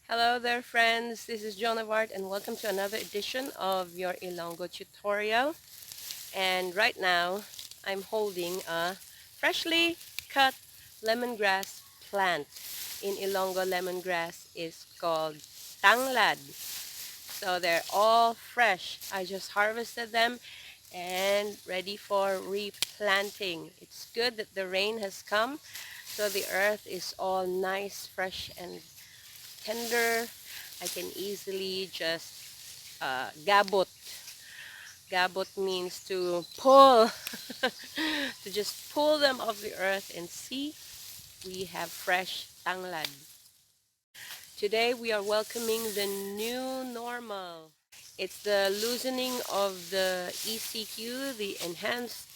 Hello there friends, this is Joan of Art and welcome to another edition of your Ilonggo tutorial. And right now I'm holding a freshly cut lemongrass plant. In Ilonggo, lemongrass is called tanglad. So they're all fresh. I just harvested them and ready for replanting. It's good that the rain has come, so the earth is all nice, fresh and tender. I can easily just gabot. Gabot means to pull, to just pull them off the earth and see we have fresh tanglad. Today we are welcoming the new normal. It's the loosening of the ECQ, the enhanced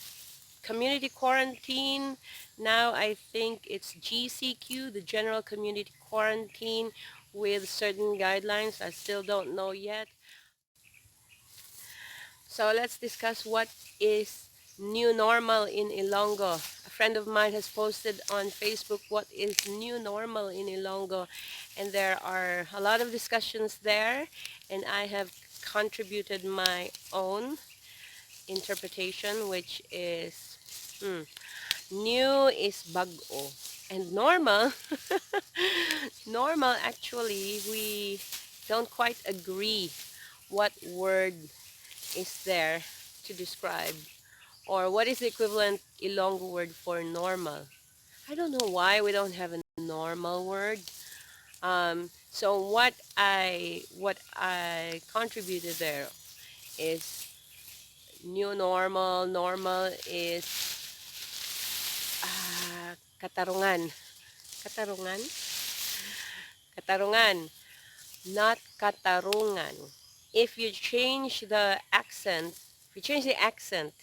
community quarantine. Now I think it's GCQ, the general community quarantine, with certain guidelines. I still don't know yet. So let's discuss what is new normal in Ilonggo. A friend of mine has posted on Facebook what is new normal in Ilonggo, and there are a lot of discussions there, and I have contributed my own interpretation, which is new is bago, and normal normal, actually we don't quite agree what word is there to describe, or what is the equivalent Ilonggo word for normal. I don't know why we don't have a normal word. So what I contributed there is new normal. Normal is katarungan. Katarungan? Katarungan, not katarungan. If you change the accent, if you change the accent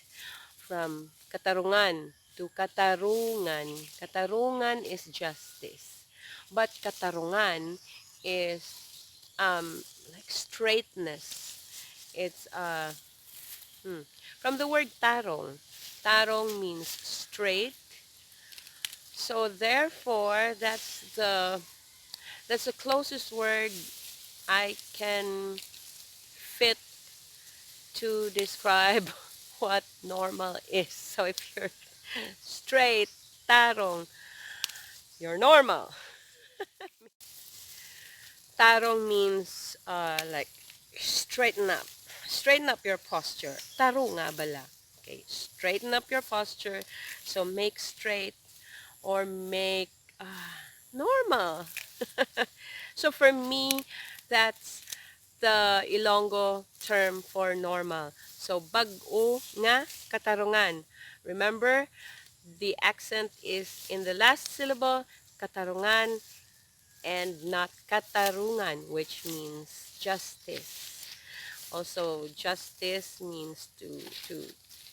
from katarungan to katarungan, katarungan is justice. But katarungan is like straightness. It's from the word tarong. Tarong means straight. So therefore, that's the closest word I can fit to describe what normal is. So if you're straight, tarong, you're normal. Tarong means like straighten up. Straighten up your posture. Tarong nga bala. Okay, straighten up your posture. So make straight or make normal. So for me, that's the Ilonggo term for normal. So bag-o nga katarungan. Remember, the accent is in the last syllable, katarungan, and not katarungan, which means justice. Also, justice means to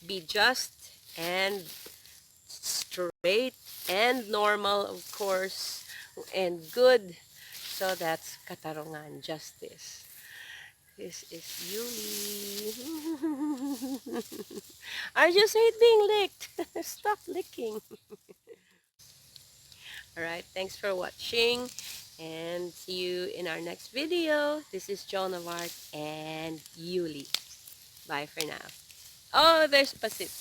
be just and straight and normal, of course, and good. So that's katarungan, justice. This is Yuli. I just hate being licked. Stop licking. Alright, thanks for watching and see you in our next video. This is Joan of Art and Yuli. Bye for now. Oh, there's Pasit.